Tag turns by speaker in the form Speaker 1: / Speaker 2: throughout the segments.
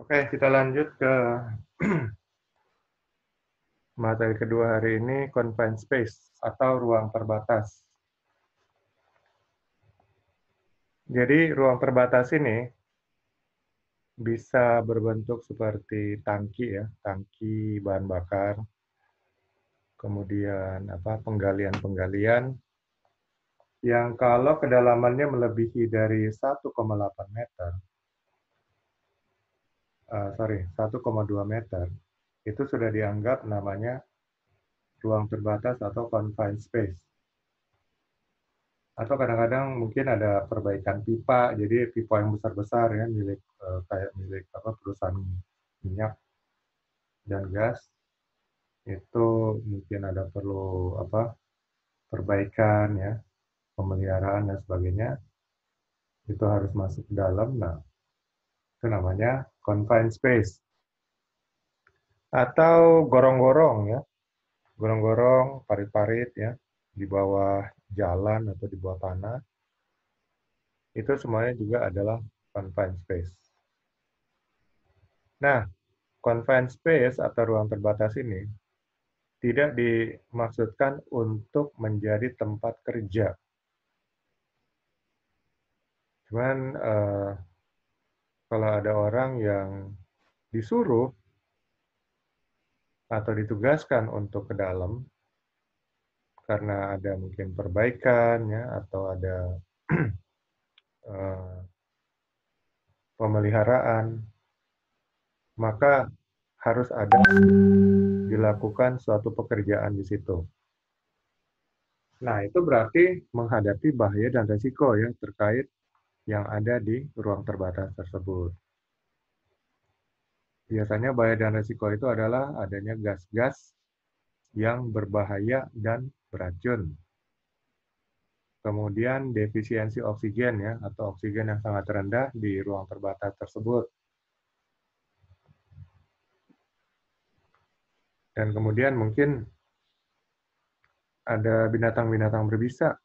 Speaker 1: Oke, kita lanjut ke materi kedua hari ini, confined space atau ruang terbatas. Jadi ruang terbatas ini bisa berbentuk seperti tangki ya, tangki bahan bakar, kemudian penggalian-penggalian yang kalau kedalamannya melebihi dari 1,8 meter, 1,2 meter, itu sudah dianggap namanya ruang terbatas atau confined space. Atau kadang-kadang mungkin ada perbaikan pipa, jadi pipa yang besar-besar ya milik perusahaan minyak dan gas itu mungkin ada perlu perbaikan ya, pemeliharaan dan sebagainya, itu harus masuk ke dalam. Nah, itu namanya confined space. Atau gorong-gorong ya, gorong-gorong, parit-parit ya, di bawah jalan atau di bawah tanah, itu semuanya juga adalah confined space. Nah, confined space atau ruang terbatas ini tidak dimaksudkan untuk menjadi tempat kerja. Cuman kalau ada orang yang disuruh atau ditugaskan untuk ke dalam karena ada mungkin perbaikan ya atau ada pemeliharaan, maka harus ada dilakukan suatu pekerjaan di situ. Nah, itu berarti menghadapi bahaya dan resiko ya terkait yang ada di ruang terbatas tersebut. Biasanya bahaya dan resiko itu adalah adanya gas-gas yang berbahaya dan beracun. Kemudian defisiensi oksigen ya atau oksigen yang sangat rendah di ruang terbatas tersebut. Dan kemudian mungkin ada binatang-binatang berbisa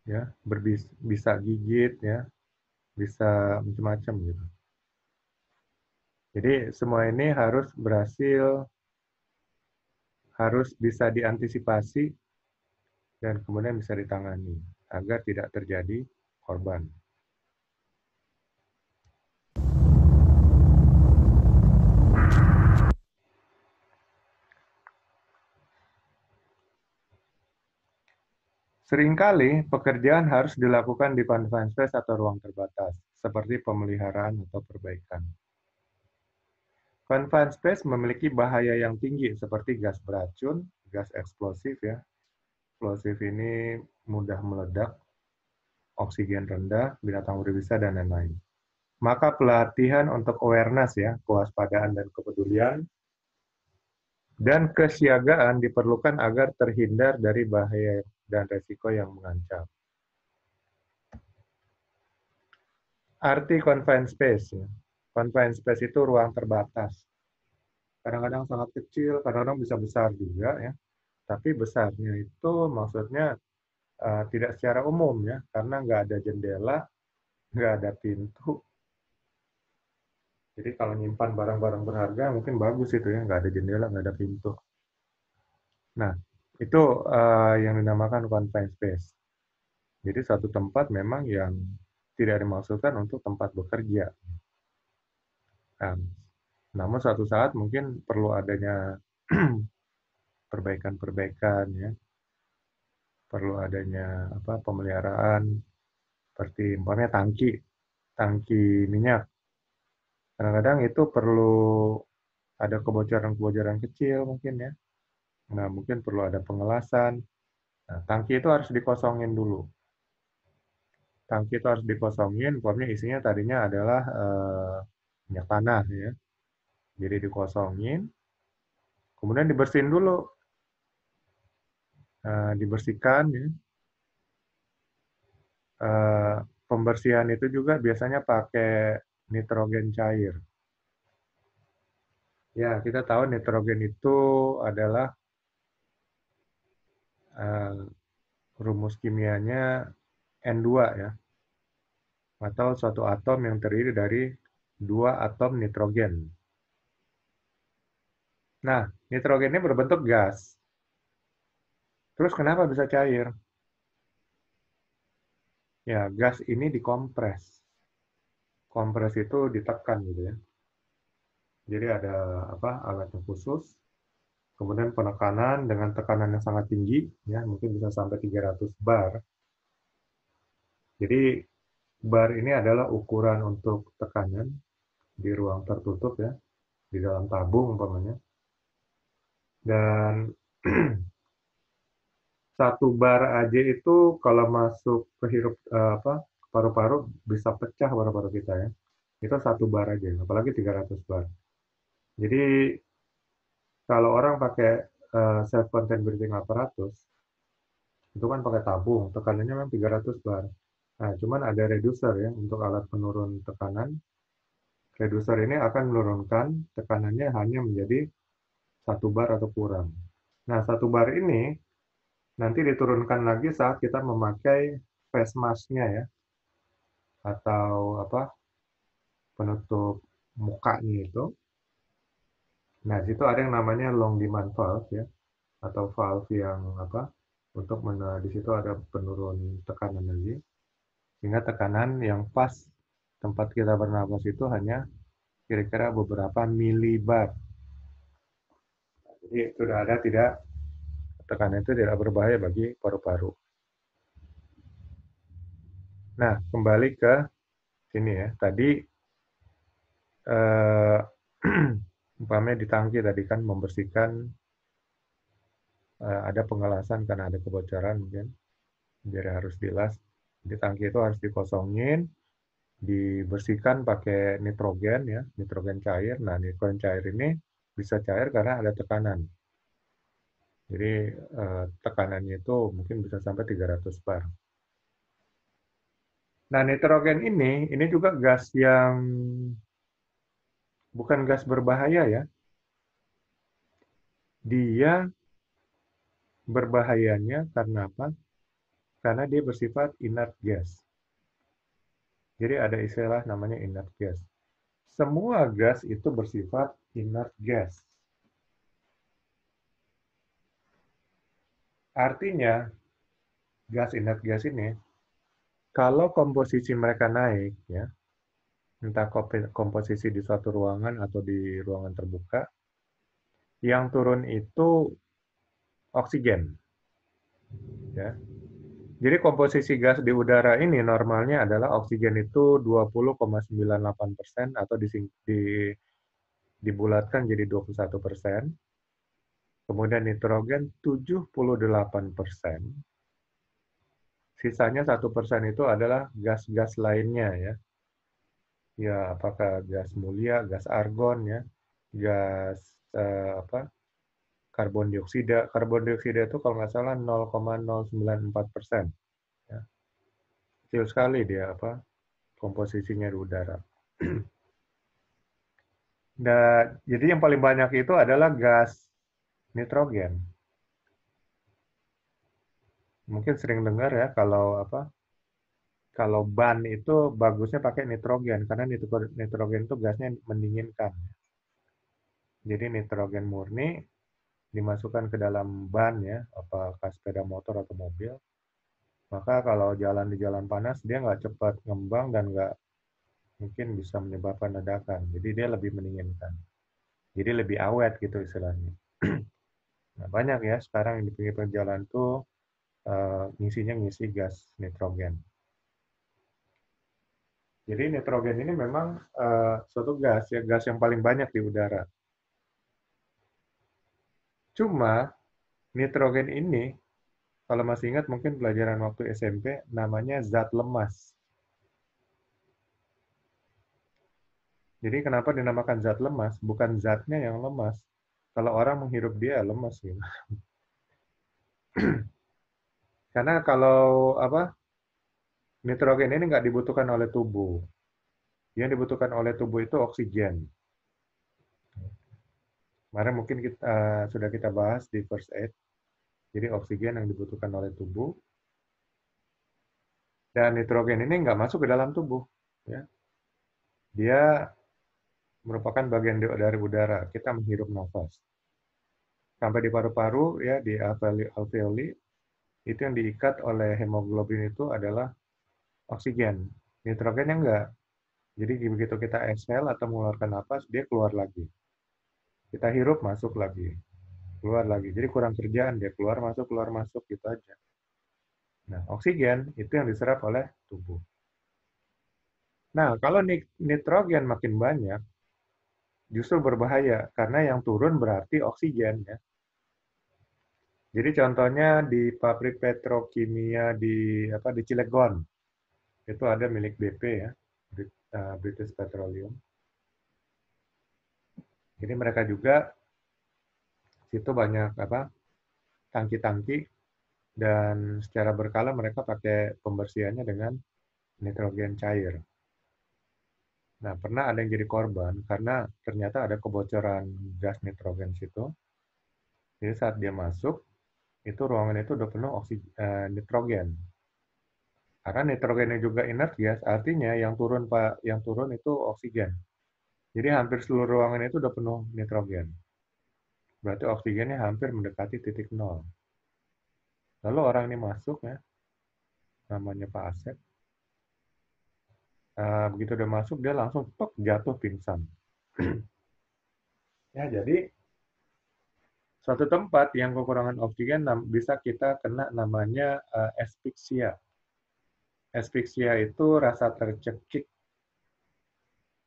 Speaker 1: ya, bisa gigit ya, bisa macam-macam gitu. Jadi semua ini harus bisa diantisipasi dan kemudian bisa ditangani agar tidak terjadi korban. Seringkali pekerjaan harus dilakukan di confined space atau ruang terbatas, seperti pemeliharaan atau perbaikan. Confined space memiliki bahaya yang tinggi seperti gas beracun, gas eksplosif ya. Eksplosif ini mudah meledak, oksigen rendah, binatang berbisa, dan lain-lain. Maka pelatihan untuk awareness ya, kewaspadaan dan kepedulian, dan kesiagaan diperlukan agar terhindar dari bahaya dan resiko yang mengancam. Arti confined space ya. Confined space itu ruang terbatas. Kadang-kadang sangat kecil, kadang-kadang bisa besar juga ya. Tapi besarnya itu maksudnya tidak secara umum ya, karena nggak ada jendela, nggak ada pintu. Jadi kalau nyimpan barang-barang berharga mungkin bagus itu ya, nggak ada jendela, nggak ada pintu. Nah, itu yang dinamakan confined space. Jadi satu tempat memang yang tidak dimaksudkan untuk tempat bekerja. Nah, namun suatu saat mungkin perlu adanya perbaikan-perbaikan ya, perlu adanya pemeliharaan seperti umpamanya tangki minyak. Kadang-kadang itu perlu ada kebocoran-kebocoran kecil mungkin ya. Nah, mungkin perlu ada pengelasan. Nah, tangki itu harus dikosongin dulu. Tangki itu harus dikosongin, umpamanya isinya tadinya adalah minyak tanah ya. Jadi dikosongin, kemudian dibersihin dulu. Dibersihkan ya. Pembersihan itu juga biasanya pakai nitrogen cair. Ya, kita tahu nitrogen itu adalah rumus kimianya N2 ya. atau suatu atom yang terdiri dari dua atom nitrogen. Nah, nitrogen ini berbentuk gas. Terus kenapa bisa cair? Ya, gas ini dikompres. Kompres itu ditekan gitu ya. Jadi ada apa alatnya khusus, kemudian penekanan dengan tekanan yang sangat tinggi, ya mungkin bisa sampai 300 bar. Jadi bar ini adalah ukuran untuk tekanan di ruang tertutup ya, di dalam tabung umpamanya. Dan satu bar aja itu kalau masuk ke hirup apa paru-paru bisa pecah paru-paru kita ya. Itu satu bar aja, apalagi 300 bar. Jadi kalau orang pakai self contained breathing apparatus itu kan pakai tabung, tekanannya memang 300 bar. Nah, cuman ada reducer ya untuk alat penurun tekanan. Reducer ini akan menurunkan tekanannya hanya menjadi satu bar atau kurang. Nah, satu bar ini nanti diturunkan lagi saat kita memakai face mask-nya ya, atau apa penutup mukanya itu. Nah, di situ ada yang namanya long demand valve ya, atau valve yang apa untuk di situ ada penurun tekanan lagi. Sehingga tekanan yang pas tempat kita bernapas itu hanya kira-kira beberapa milibar. Jadi sudah ada tidak tekanan itu tidak berbahaya bagi paru-paru. Nah, kembali ke sini ya. Tadi eh, umpamanya di tangki tadi kan membersihkan ada pengelasan karena ada kebocoran mungkin. Jadi harus dilas. Di tangki itu harus dikosongin, dibersihkan pakai nitrogen ya, nitrogen cair. Nah, nitrogen cair ini bisa cair karena ada tekanan. Jadi tekanannya itu mungkin bisa sampai 300 bar. Nah, nitrogen ini juga gas yang bukan gas berbahaya ya. Dia berbahayanya karena apa? Karena dia bersifat inert gas. Jadi ada istilah namanya inert gas. Semua gas itu bersifat inert gas. Artinya, gas inert gas ini, kalau komposisi mereka naik, ya, entah komposisi di suatu ruangan atau di ruangan terbuka, yang turun itu oksigen. Ya. Jadi komposisi gas di udara ini normalnya adalah oksigen itu 20,98% atau dibulatkan jadi 21%. Kemudian nitrogen 78%. Sisanya 1% itu adalah gas-gas lainnya ya. Ya, apakah gas mulia, gas argon ya, gas apa? Karbon dioksida. Karbon dioksida itu kalau nggak salah 0,094%. Ya. Kecil sekali dia apa komposisinya di udara. Dan jadi yang paling banyak itu adalah gas nitrogen. Mungkin sering dengar ya kalau apa? Kalau ban itu bagusnya pakai nitrogen karena nitrogen itu gasnya mendinginkan. Jadi nitrogen murni dimasukkan ke dalam ban ya, apakah sepeda motor atau mobil. Maka kalau jalan di jalan panas dia nggak cepat ngembang dan nggak mungkin bisa menyebabkan ledakan. Jadi dia lebih mendinginkan. Jadi lebih awet gitu istilahnya. Nah, banyak ya sekarang yang di pinggir jalan tuh ngisinya ngisi gas nitrogen. Jadi nitrogen ini memang suatu gas ya, gas yang paling banyak di udara. Cuma nitrogen ini, kalau masih ingat mungkin pelajaran waktu SMP, namanya zat lemas. Jadi kenapa dinamakan zat lemas? Bukan zatnya yang lemas. Kalau orang menghirup dia lemas gitu. Karena kalau apa nitrogen ini nggak dibutuhkan oleh tubuh. Yang dibutuhkan oleh tubuh itu oksigen. Kemarin mungkin sudah kita bahas di first aid. Jadi oksigen yang dibutuhkan oleh tubuh. Dan nitrogen ini nggak masuk ke dalam tubuh. Ya. Dia merupakan bagian dari udara. Kita menghirup nafas. Sampai di paru-paru, ya di alveoli, itu yang diikat oleh hemoglobin itu adalah oksigen. Nitrogennya enggak. Jadi begitu kita exhale atau mengeluarkan nafas, dia keluar lagi. Kita hirup, masuk lagi. Keluar lagi. Jadi kurang kerjaan, dia keluar masuk, gitu aja. Nah, oksigen itu yang diserap oleh tubuh. Nah, kalau nitrogen makin banyak, justru berbahaya karena yang turun berarti oksigen ya. Jadi contohnya di pabrik petrokimia di Cilegon itu ada milik BP ya, British Petroleum. Jadi mereka juga situ banyak tangki-tangki dan secara berkala mereka pakai pembersihannya dengan nitrogen cair. Nah, pernah ada yang jadi korban karena ternyata ada kebocoran gas nitrogen situ. Jadi saat dia masuk, itu ruangan itu udah penuh nitrogen. Karena nitrogennya juga inert gas, artinya yang turun itu oksigen. Jadi hampir seluruh ruangan itu udah penuh nitrogen. Berarti oksigennya hampir mendekati titik nol. Lalu orang ini masuk ya, namanya Pak Asep. Begitu udah masuk, dia langsung jatuh pingsan. Ya, jadi suatu tempat yang kekurangan oksigen bisa kita kena namanya asphyxia. Asphyxia itu rasa tercekik.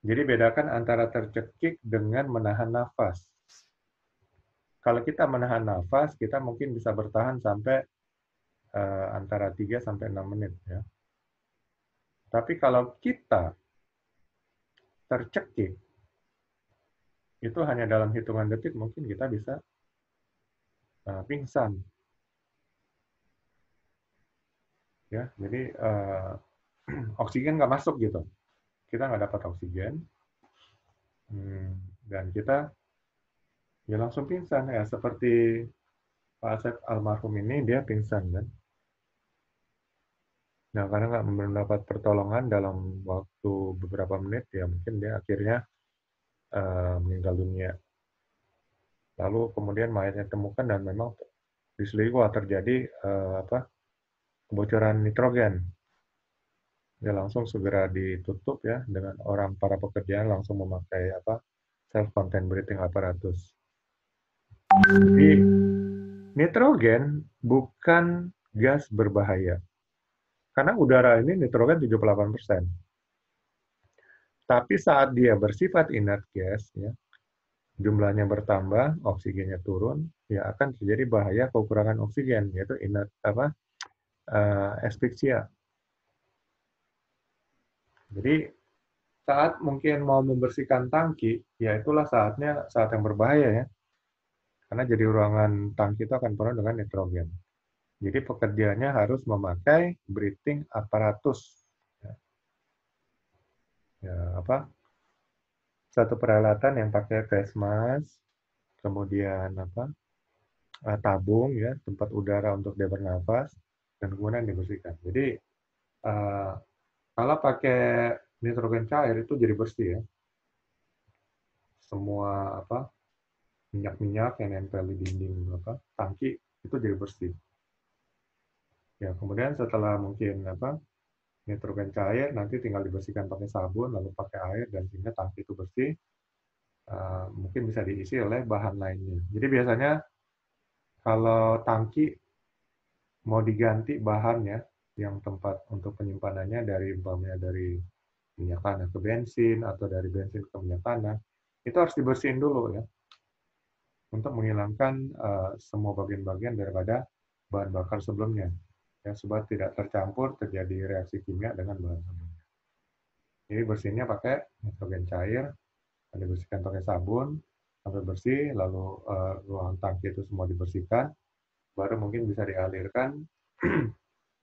Speaker 1: Jadi bedakan antara tercekik dengan menahan nafas. Kalau kita menahan nafas, kita mungkin bisa bertahan sampai antara 3 sampai 6 menit ya. Tapi kalau kita tercekik, itu hanya dalam hitungan detik mungkin kita bisa pingsan. Ya, jadi oksigen nggak masuk gitu. Kita nggak dapat oksigen, dan kita ya langsung pingsan ya. Seperti Pak Asep almarhum ini, dia pingsan kan. Nah, karena nggak mendapat pertolongan dalam waktu beberapa menit, ya mungkin dia akhirnya meninggal dunia. Lalu kemudian mayatnya ditemukan dan memang diselidiki terjadi kebocoran nitrogen. Dia langsung segera ditutup ya dengan para pekerjaan langsung memakai self contained breathing apparatus. Jadi nitrogen bukan gas berbahaya. Karena udara ini nitrogen 78%. Tapi saat dia bersifat inert gas ya, jumlahnya bertambah, oksigennya turun, ya akan terjadi bahaya kekurangan oksigen, yaitu asphyxia. Jadi saat mungkin mau membersihkan tangki, ya itulah saat yang berbahaya ya. Karena jadi ruangan tangki itu akan penuh dengan nitrogen. Jadi pekerjaannya harus memakai breathing apparatus. Satu peralatan yang pakai face mask, kemudian tabung ya, tempat udara untuk dia bernafas, dan kemudian dibersihkan. Jadi kalau pakai nitrogen cair itu jadi bersih ya. Semua minyak-minyak yang nempel di dinding tangki itu jadi bersih. Ya, kemudian setelah mungkin nitrogen cair nanti tinggal dibersihkan pakai sabun lalu pakai air dan sehingga tangki itu bersih. Mungkin bisa diisi oleh bahan lainnya. Jadi biasanya kalau tangki mau diganti bahannya yang tempat untuk penyimpanannya dari minyak tanah ke bensin atau dari bensin ke minyak tanah, itu harus dibersihin dulu ya untuk menghilangkan semua bagian-bagian daripada bahan bakar sebelumnya ya supaya tidak tercampur terjadi reaksi kimia dengan bahan sebelumnya. Jadi bersihnya pakai nitrogen cair, dibersihkan pakai sabun sampai bersih, lalu ruangan tangki itu semua dibersihkan, baru mungkin bisa dialirkan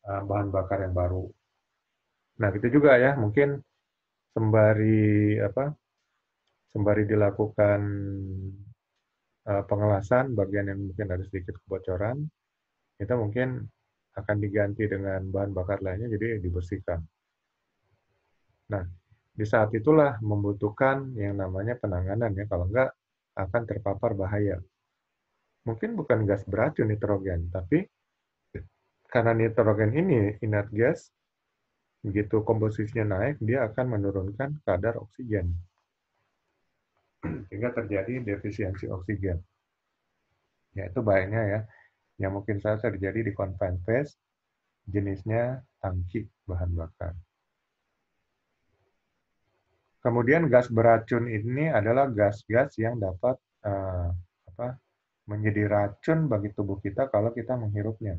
Speaker 1: bahan bakar yang baru. Nah, gitu juga ya, mungkin sembari dilakukan pengelasan bagian yang mungkin ada sedikit kebocoran, kita mungkin akan diganti dengan bahan bakar lainnya, jadi dibersihkan. Nah, di saat itulah membutuhkan yang namanya penanganan ya, kalau enggak akan terpapar bahaya. Mungkin bukan gas beracun nitrogen, tapi karena nitrogen ini inert gas, begitu komposisinya naik, dia akan menurunkan kadar oksigen, sehingga terjadi defisiensi oksigen. Ya, itu baiknya ya, yang mungkin saja terjadi di confined phase, jenisnya tangki bahan bakar. Kemudian gas beracun ini adalah gas-gas yang dapat menjadi racun bagi tubuh kita kalau kita menghirupnya.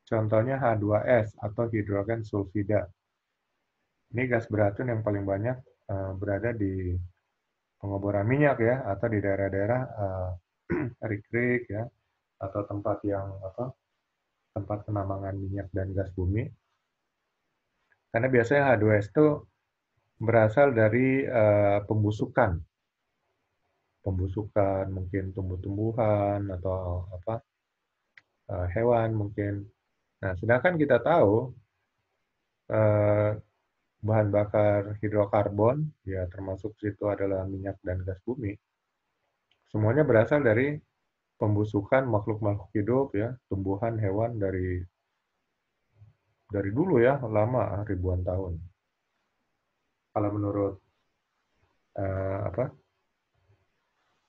Speaker 1: Contohnya H2S atau hidrogen sulfida. Ini gas beracun yang paling banyak berada di pengeboran minyak ya, atau di daerah-daerah rik-rik ya, atau tempat yang tempat penambangan minyak dan gas bumi. Karena biasanya H2S itu berasal dari pembusukan mungkin tumbuh-tumbuhan atau hewan mungkin. Nah, sedangkan kita tahu bahan bakar hidrokarbon, ya termasuk situ adalah minyak dan gas bumi, semuanya berasal dari pembusukan makhluk-makhluk hidup ya, tumbuhan, hewan dari dulu ya, lama ribuan tahun. Kalau menurut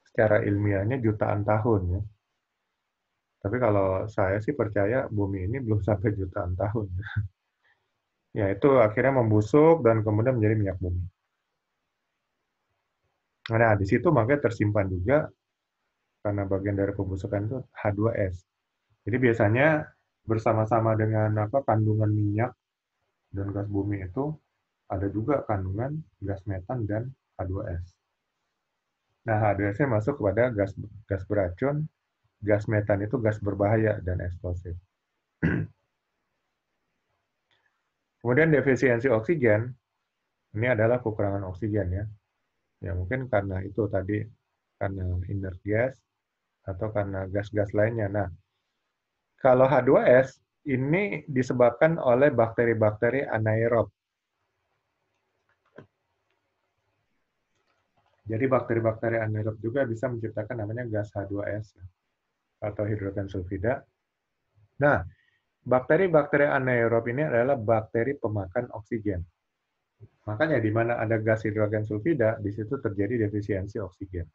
Speaker 1: secara ilmiahnya jutaan tahun ya. Tapi kalau saya sih percaya bumi ini belum sampai jutaan tahun. Ya itu akhirnya membusuk dan kemudian menjadi minyak bumi. Nah di situ makanya tersimpan juga karena bagian dari pembusukan itu H2S. Jadi biasanya bersama-sama dengan kandungan minyak dan gas bumi itu ada juga kandungan gas metan dan H2S. Nah, H2S-nya masuk kepada gas beracun, gas metan itu gas berbahaya dan eksplosif. Kemudian defisiensi oksigen, ini adalah kekurangan oksigen ya. Ya mungkin karena itu tadi, karena inert gas, atau karena gas-gas lainnya. Nah, kalau H2S, ini disebabkan oleh bakteri-bakteri anaerob. Jadi bakteri-bakteri anaerob juga bisa menciptakan namanya gas H2S atau hidrogen sulfida. Nah, bakteri-bakteri anaerob ini adalah bakteri pemakan oksigen. Makanya di mana ada gas hidrogen sulfida, di situ terjadi defisiensi oksigen.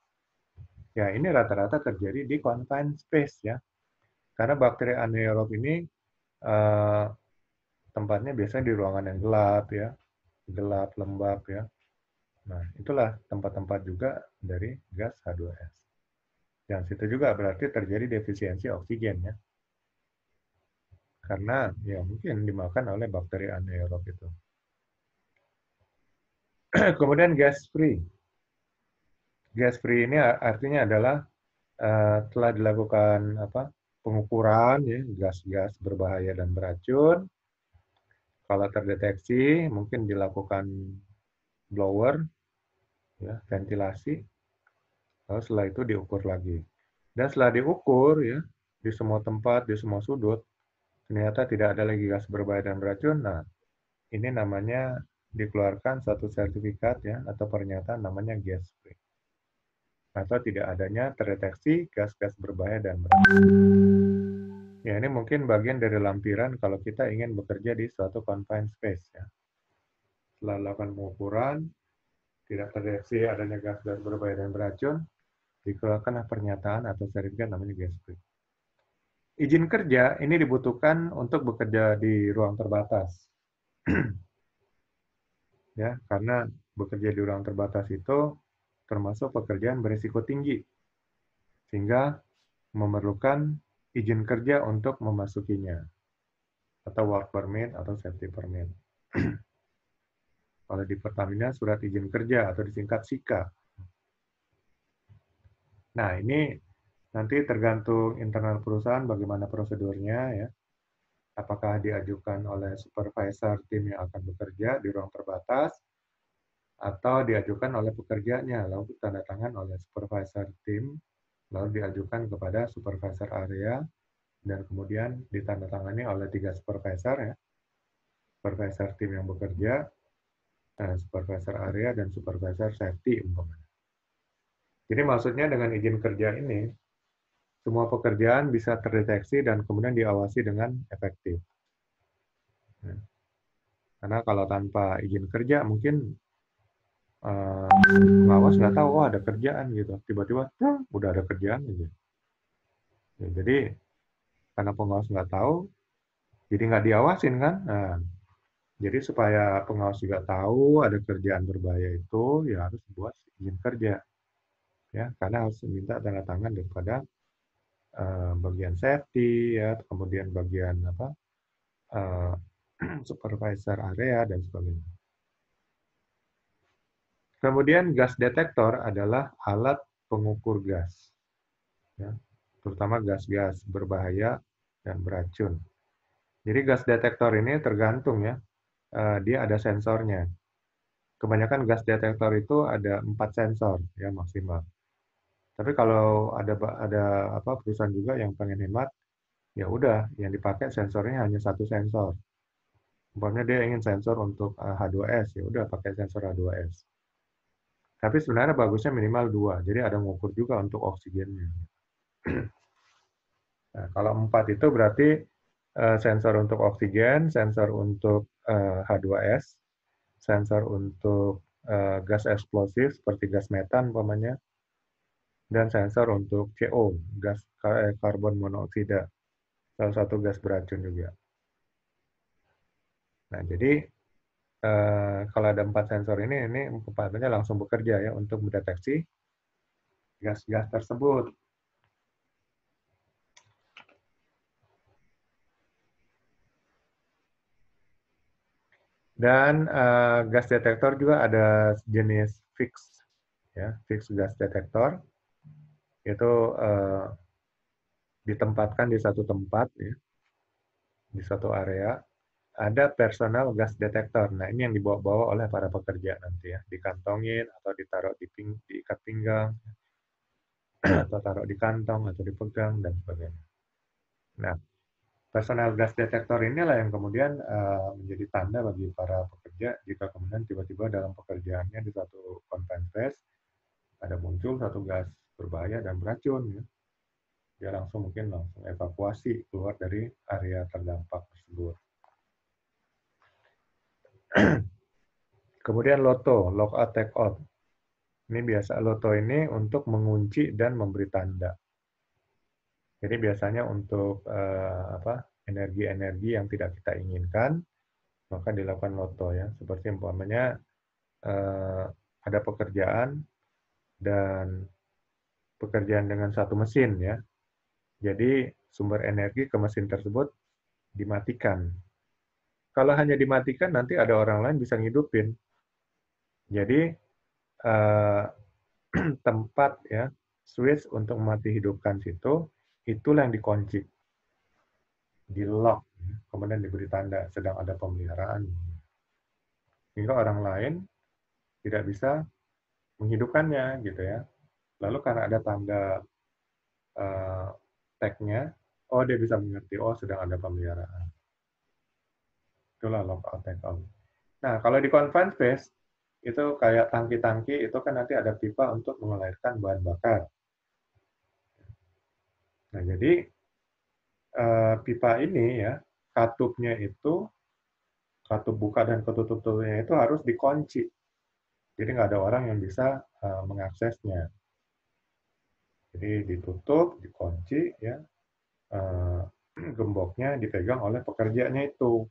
Speaker 1: Ya, ini rata-rata terjadi di confined space ya. Karena bakteri anaerob ini tempatnya biasanya di ruangan yang gelap ya, gelap, lembab ya. Nah, itulah tempat-tempat juga dari gas H2S. Yang situ juga berarti terjadi defisiensi oksigen ya. Karena ya mungkin dimakan oleh bakteri anaerob itu. Kemudian gas free. Gas free ini artinya adalah telah dilakukan pengukuran ya gas-gas berbahaya dan beracun. Kalau terdeteksi mungkin dilakukan blower ya, ventilasi. Lalu setelah itu diukur lagi. Dan setelah diukur ya di semua tempat, di semua sudut, ternyata tidak ada lagi gas berbahaya dan beracun. Nah, ini namanya dikeluarkan satu sertifikat ya atau pernyataan namanya gas free. Atau tidak adanya terdeteksi gas-gas berbahaya dan beracun. Ya, ini mungkin bagian dari lampiran kalau kita ingin bekerja di suatu confined space ya. Setelah melakukan pengukuran, tidak terdeteksi adanya gas-gas berbahaya dan beracun, dikeluarkan pernyataan atau sertifikat namanya gas free. Izin kerja ini dibutuhkan untuk bekerja di ruang terbatas. Ya, karena bekerja di ruang terbatas itu termasuk pekerjaan berisiko tinggi. Sehingga memerlukan izin kerja untuk memasukinya. Atau work permit atau safety permit. Kalau di Pertamina surat izin kerja atau disingkat SIKA. Nah, ini nanti tergantung internal perusahaan bagaimana prosedurnya ya. Apakah diajukan oleh supervisor tim yang akan bekerja di ruang terbatas atau diajukan oleh pekerjanya lalu tanda tangan oleh supervisor tim lalu diajukan kepada supervisor area dan kemudian ditandatangani oleh 3 supervisor ya, supervisor tim yang bekerja, supervisor area, dan supervisor safety umpamanya. Jadi maksudnya dengan izin kerja ini, semua pekerjaan bisa terdeteksi dan kemudian diawasi dengan efektif. Ya. Karena kalau tanpa izin kerja mungkin pengawas nggak tahu, oh ada kerjaan gitu. Tiba-tiba udah ada kerjaan aja. Ya, jadi karena pengawas nggak tahu, jadi nggak diawasin kan. Nah, jadi supaya pengawas juga tahu ada kerjaan berbahaya itu, ya harus buat izin kerja. Ya, karena harus minta tanda tangan daripada bagian safety, ya, kemudian bagian apa supervisor area dan sebagainya. Kemudian gas detektor adalah alat pengukur gas, ya, terutama gas-gas berbahaya dan beracun. Jadi gas detektor ini tergantung ya, dia ada sensornya. Kebanyakan gas detektor itu ada 4 sensor ya maksimal. Tapi kalau ada apa perusahaan juga yang pengen hemat, ya udah yang dipakai sensornya hanya 1 sensor. Umpamanya dia ingin sensor untuk H2S, ya udah pakai sensor H2S. Tapi sebenarnya bagusnya minimal 2, jadi ada ngukur juga untuk oksigennya. Nah, kalau 4 itu berarti sensor untuk oksigen, sensor untuk H2S, sensor untuk gas eksplosif seperti gas metan umpamanya, dan sensor untuk CO, gas karbon monoksida, salah satu gas beracun juga. Nah, jadi kalau ada 4 sensor ini empatnya langsung bekerja ya untuk mendeteksi gas-gas tersebut. Dan gas detektor juga ada jenis fix, ya, fix gas detektor itu ditempatkan di satu tempat, ya, di satu area. Ada personal gas detektor. Nah, ini yang dibawa-bawa oleh para pekerja nanti ya, dikantongin atau ditaruh diikat pinggang, atau taruh di kantong atau dipegang dan sebagainya. Nah, personal gas detektor inilah yang kemudian menjadi tanda bagi para pekerja jika kemudian tiba-tiba dalam pekerjaannya di satu confined space ada muncul satu gas berbahaya dan beracun, ya. Dia langsung evakuasi keluar dari area terdampak tersebut. Kemudian LOTO, lock out take out. Ini biasa LOTO ini untuk mengunci dan memberi tanda. Jadi biasanya untuk energi-energi yang tidak kita inginkan, maka dilakukan LOTO ya. Seperti umpamanya ada pekerjaan dan pekerjaan dengan satu mesin ya. Jadi sumber energi ke mesin tersebut dimatikan. Kalau hanya dimatikan nanti ada orang lain bisa ngidupin. Jadi tempat ya switch untuk mati hidupkan situ itulah yang dikunci, di lock, kemudian diberi tanda sedang ada pemeliharaan. Sehingga orang lain tidak bisa menghidupkannya gitu ya. Lalu karena ada tanda tag-nya, oh dia bisa mengerti, oh sedang ada pemeliharaan. Itulah lockout take-out. Nah, kalau di confined space, itu kayak tangki-tangki, itu kan nanti ada pipa untuk mengalirkan bahan bakar. Nah, jadi pipa ini ya, katupnya itu, katup buka dan ketutup tutupnya itu harus dikunci. Jadi nggak ada orang yang bisa mengaksesnya. Jadi ditutup, dikunci, ya, gemboknya dipegang oleh pekerjanya itu.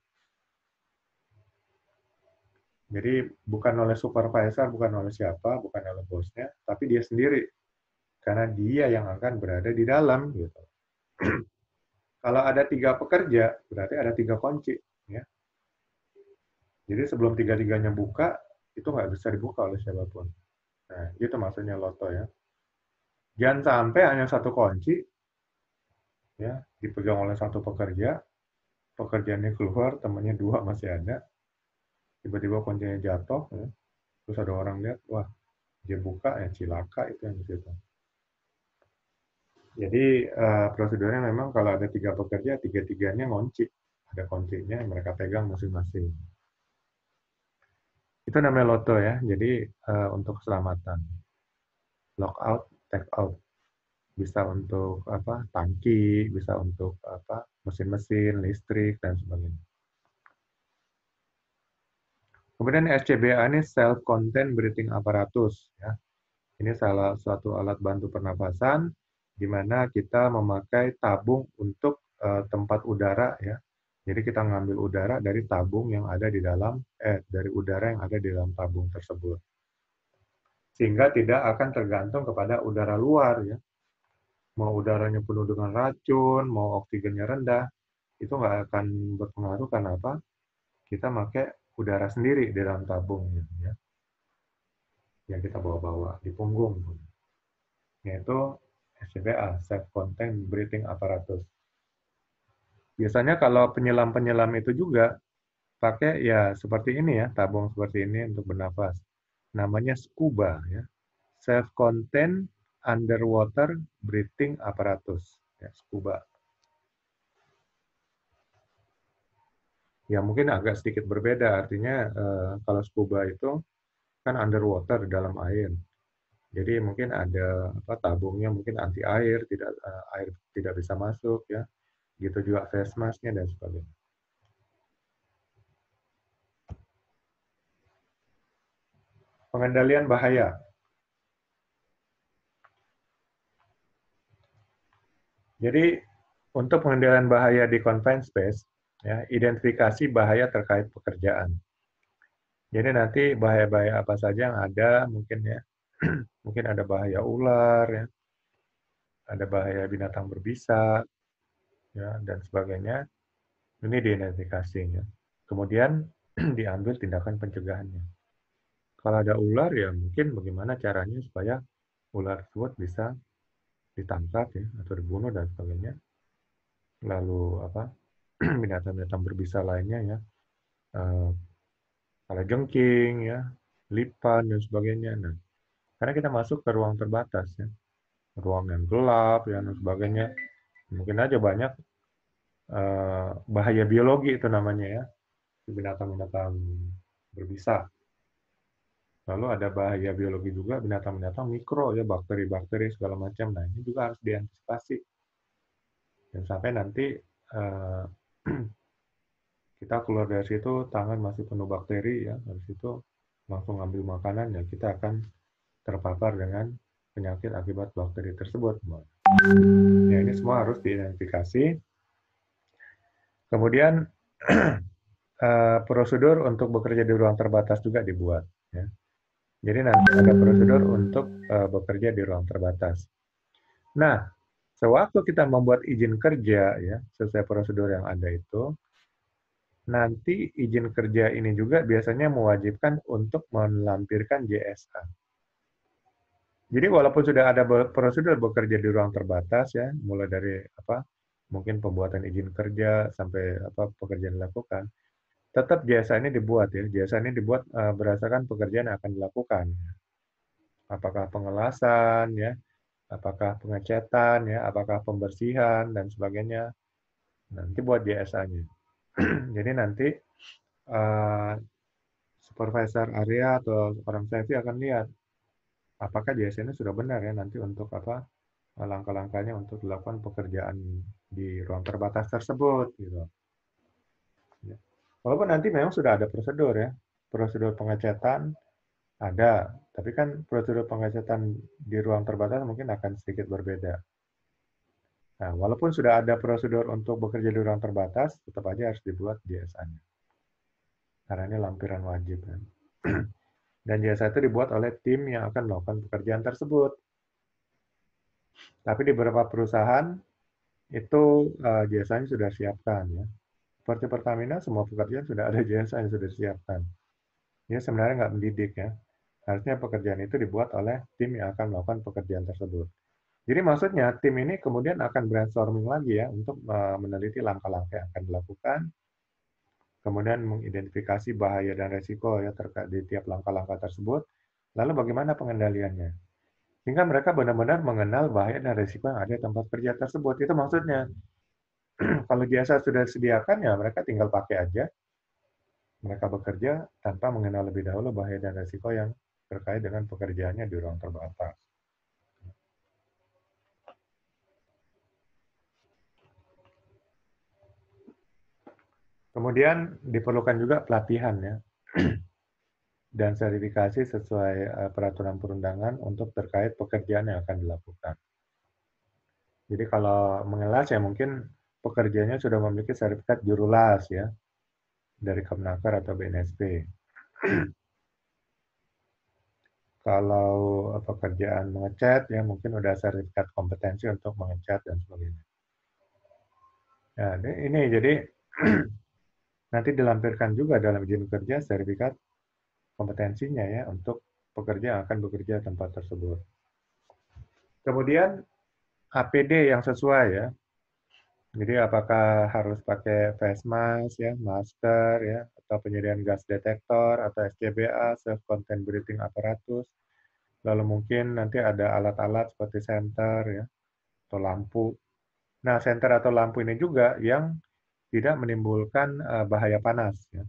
Speaker 1: Jadi bukan oleh supervisor, bukan oleh siapa, bukan oleh bosnya, tapi dia sendiri. Karena dia yang akan berada di dalam. Gitu. Kalau ada 3 pekerja, berarti ada 3 kunci. Ya. Jadi sebelum tiga-tiganya buka, itu nggak bisa dibuka oleh siapapun. Nah, itu maksudnya LOTO ya. Jangan sampai hanya satu kunci, ya, dipegang oleh satu pekerja, pekerjaannya keluar, temannya 2 masih ada, tiba-tiba kuncinya jatuh, ya, terus ada orang lihat, wah, dia buka, ya cilaka itu yang di situ. Jadi prosedurnya memang kalau ada 3 pekerja, tiga-tiganya ngunci. Ada kuncinya, mereka pegang masing-masing. Itu namanya loto ya, jadi untuk keselamatan. Lock out, take out. Bisa untuk apa? Tangki, bisa untuk apa? Mesin-mesin, listrik dan sebagainya. Kemudian SCBA ini self-contained breathing apparatus ya. Ini salah satu alat bantu pernapasan di mana kita memakai tabung untuk tempat udara ya. Jadi kita ngambil udara dari tabung yang ada di dalam dari udara yang ada di dalam tabung tersebut. Sehingga tidak akan tergantung kepada udara luar ya. Mau udaranya penuh dengan racun, mau oksigennya rendah, itu nggak akan berpengaruh karena apa? Kita pakai udara sendiri di dalam tabung gitu, ya, yang kita bawa-bawa di punggung, yaitu SCBA, Self-Contained Breathing Apparatus. Biasanya kalau penyelam-penyelam itu juga pakai ya seperti ini ya, tabung seperti ini untuk bernafas. Namanya scuba ya, Self-Contained Underwater Breathing Apparatus, ya, scuba. Ya mungkin agak sedikit berbeda, artinya kalau scuba itu kan underwater dalam air. Jadi mungkin ada apa tabungnya mungkin anti air, tidak air tidak bisa masuk ya. Gitu juga face mask-nya dan sebagainya. Pengendalian bahaya. Jadi untuk pengendalian bahaya di confined space, ya, identifikasi bahaya terkait pekerjaan. Jadi nanti bahaya-bahaya apa saja yang ada mungkin ya, mungkin ada bahaya ular, ya, ada bahaya binatang berbisa, ya, dan sebagainya. Ini diidentifikasinya. Kemudian diambil tindakan pencegahannya. Kalau ada ular ya mungkin bagaimana caranya supaya ular tersebut bisa ditangkap ya atau dibunuh dan sebagainya. Lalu apa binatang-binatang berbisa lainnya ya, kalajengking ya, lipan dan sebagainya. Nah, karena kita masuk ke ruang terbatas ya, ruang yang gelap ya dan sebagainya. Mungkin aja banyak bahaya biologi itu namanya ya, binatang-binatang berbisa. Lalu ada bahaya biologi juga binatang-binatang mikro ya, bakteri-bakteri segala macam. Nah, ini juga harus diantisipasi. Dan sampai nanti kita keluar dari situ tangan masih penuh bakteri ya, habis itu langsung ambil makanan ya kita akan terpapar dengan penyakit akibat bakteri tersebut. Ya ini semua harus diidentifikasi. Kemudian prosedur untuk bekerja di ruang terbatas juga dibuat. Ya. Jadi nanti ada prosedur untuk bekerja di ruang terbatas. Nah, sewaktu kita membuat izin kerja ya sesuai prosedur yang ada itu, nanti izin kerja ini juga biasanya mewajibkan untuk melampirkan JSA. Jadi walaupun sudah ada prosedur bekerja di ruang terbatas ya, mulai dari apa mungkin pembuatan izin kerja sampai apa pekerjaan dilakukan, tetap JSA ini dibuat ya. JSA ini dibuat berdasarkan pekerjaan yang akan dilakukan. Apakah pengelasan ya, apakah pengecatan ya, apakah pembersihan dan sebagainya. Nanti buat JSA-nya. Jadi nanti supervisor area atau orang safety akan lihat apakah JSN sudah benar ya nanti untuk apa langkah-langkahnya untuk dilakukan pekerjaan di ruang terbatas tersebut gitu. Ya. Walaupun nanti memang sudah ada prosedur ya, prosedur pengecatan ada, tapi kan prosedur pengecatan di ruang terbatas mungkin akan sedikit berbeda. Nah, walaupun sudah ada prosedur untuk bekerja di ruang terbatas, tetap aja harus dibuat JSA-nya. Karena ini lampiran wajib kan. Dan JSA itu dibuat oleh tim yang akan melakukan pekerjaan tersebut. Tapi di beberapa perusahaan itu JSA-nya sudah siapkan ya. Seperti Pertamina, semua pekerjaan sudah ada JSA yang sudah disiapkan. Ini sebenarnya nggak mendidik ya. Harusnya pekerjaan itu dibuat oleh tim yang akan melakukan pekerjaan tersebut. Jadi maksudnya tim ini kemudian akan brainstorming lagi ya untuk meneliti langkah-langkah yang akan dilakukan, kemudian mengidentifikasi bahaya dan resiko ya terkait di tiap langkah-langkah tersebut, lalu bagaimana pengendaliannya. Sehingga mereka benar-benar mengenal bahaya dan risiko yang ada di tempat kerja tersebut. Itu maksudnya. Kalau jasa sudah disediakan, ya mereka tinggal pakai aja. Mereka bekerja tanpa mengenal lebih dahulu bahaya dan risiko yang terkait dengan pekerjaannya di ruang terbatas. Kemudian diperlukan juga pelatihan ya dan sertifikasi sesuai peraturan perundangan untuk terkait pekerjaan yang akan dilakukan. Jadi kalau mengelas ya mungkin pekerjanya sudah memiliki sertifikat jurulas ya dari Kemnaker atau BNSP. Kalau pekerjaan mengecat ya mungkin udah sertifikat kompetensi untuk mengecat dan sebagainya. Nah, ini jadi nanti dilampirkan juga dalam izin kerja sertifikat kompetensinya ya untuk pekerja yang akan bekerja di tempat tersebut. Kemudian APD yang sesuai ya. Jadi apakah harus pakai face mask ya, masker ya, atau penyediaan gas detektor atau SCBA, self contained breathing apparatus. Lalu mungkin nanti ada alat-alat seperti senter ya, atau lampu. Nah, senter atau lampu ini juga yang tidak menimbulkan bahaya panas ya.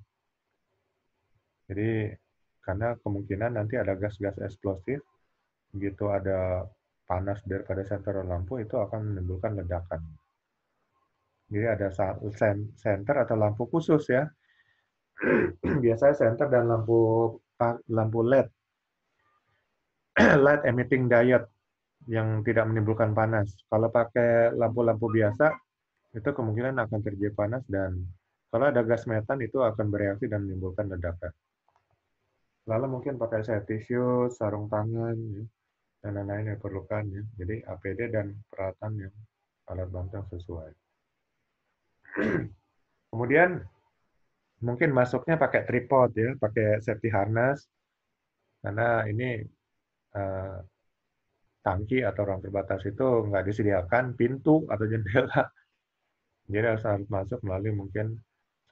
Speaker 1: Jadi karena kemungkinan nanti ada gas-gas eksplosif, begitu ada panas daripada senter dan lampu itu akan menimbulkan ledakan. Jadi ada senter atau lampu khusus ya. Biasanya senter dan lampu LED, light emitting diode yang tidak menimbulkan panas. Kalau pakai lampu-lampu biasa, itu kemungkinan akan terjadi panas dan kalau ada gas metan itu akan bereaksi dan menimbulkan ledakan. Lalu mungkin pakai safety shoes, sarung tangan, ya, dan lain-lain yang diperlukan. Ya. Jadi APD dan peralatan yang alat bantu yang sesuai. Kemudian mungkin masuknya pakai tripod ya, pakai safety harness, karena ini eh, tangki atau ruang terbatas itu nggak disediakan pintu atau jendela. Jadi harus masuk melalui mungkin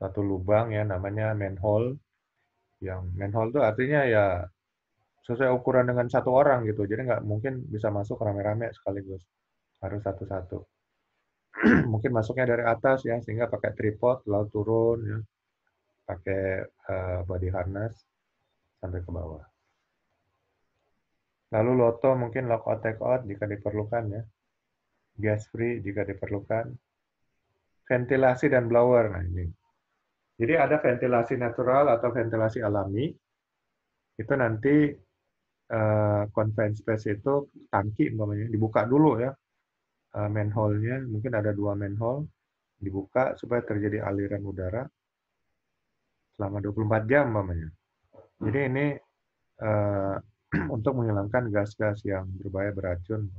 Speaker 1: satu lubang ya namanya manhole. Yang manhole itu artinya ya sesuai ukuran dengan satu orang gitu. Jadi nggak mungkin bisa masuk rame-rame sekaligus. Harus satu-satu. Mungkin masuknya dari atas ya sehingga pakai tripod lalu turun ya. Pakai body harness sampai ke bawah. Lalu loto mungkin lock out take out jika diperlukan ya. Gas free jika diperlukan. Ventilasi dan blower. Nah ini. Jadi ada ventilasi natural atau ventilasi alami. Itu nanti confined space itu tangki umpamanya dibuka dulu ya manhole-nya. Mungkin ada 2 manhole dibuka supaya terjadi aliran udara selama 24 jam umpamanya. Jadi ini untuk menghilangkan gas-gas yang berbahaya beracun.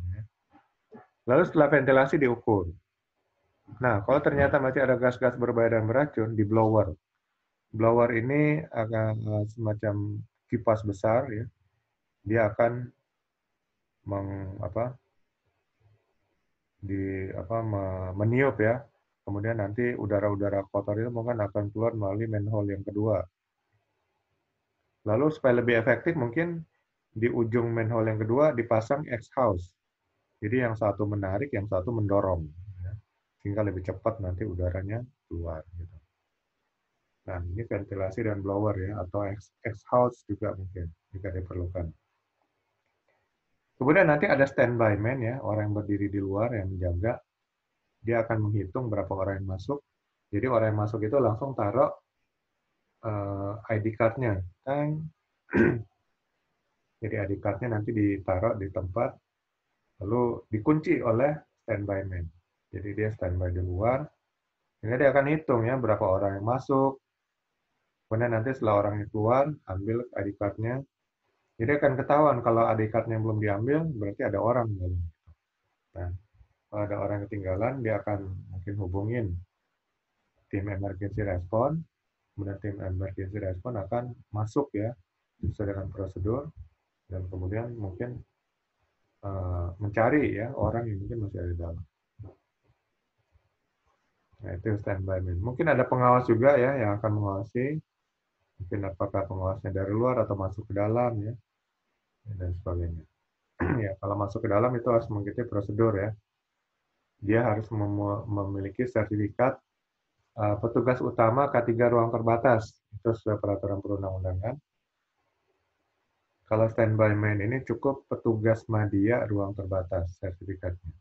Speaker 1: Lalu setelah ventilasi diukur. Nah, kalau ternyata masih ada gas-gas berbahaya dan beracun, di blower. Blower ini akan semacam kipas besar, ya. Dia akan meniup ya. Kemudian nanti udara-udara kotor itu mungkin akan keluar melalui manhole yang kedua. Lalu supaya lebih efektif mungkin di ujung manhole yang kedua dipasang exhaust. Jadi yang satu menarik, yang satu mendorong. Ya. Sehingga lebih cepat nanti udaranya keluar. Gitu. Nah, ini ventilasi dan blower ya, atau exhaust juga mungkin, jika diperlukan. Kemudian nanti ada standby man ya, orang yang berdiri di luar yang menjaga. Dia akan menghitung berapa orang yang masuk. Jadi orang yang masuk itu langsung taruh ID card-nya. Jadi ID card-nya nanti ditaruh di tempat, lalu dikunci oleh standby man. Jadi dia standby di luar, sehingga dia akan hitung ya berapa orang yang masuk. Kemudian nanti setelah orang yang keluar, ambil ID card-nya. Jadi akan ketahuan kalau ID card-nya belum diambil, berarti ada orang. Nah, kalau ada orang yang ketinggalan, dia akan mungkin hubungin tim emergency response. Kemudian tim emergency response akan masuk ya, sesuai dengan prosedur. Dan kemudian mungkin mencari ya orang yang mungkin masih ada di dalam. Nah, itu standby man. Mungkin ada pengawas juga ya yang akan mengawasi. Mungkin apakah pengawasnya dari luar atau masuk ke dalam ya, dan sebagainya. Ya, kalau masuk ke dalam itu harus mengikuti prosedur ya. Dia harus memiliki sertifikat petugas utama K3 ruang terbatas. Itu sesuai peraturan perundang-undangan. Kalau standby man ini cukup petugas media ruang terbatas sertifikatnya.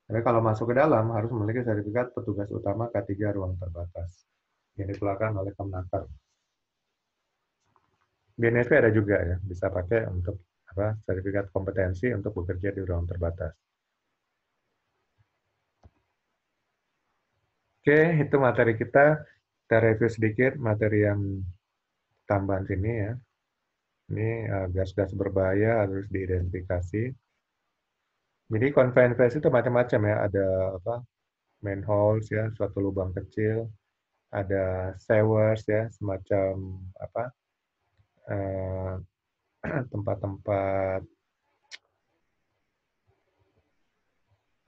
Speaker 1: Tapi kalau masuk ke dalam harus memiliki sertifikat petugas utama K3 ruang terbatas yang dikeluarkan oleh Kemenaker. BNSP ada juga ya, bisa pakai untuk sertifikat kompetensi untuk bekerja di ruang terbatas. Oke, itu materi kita. Kita review sedikit materi yang tambahan sini ya. Ini gas-gas berbahaya harus diidentifikasi. Jadi confined phase itu macam-macam ya. Ada manholes ya, suatu lubang kecil. Ada sewers ya, semacam eh, tempat-tempat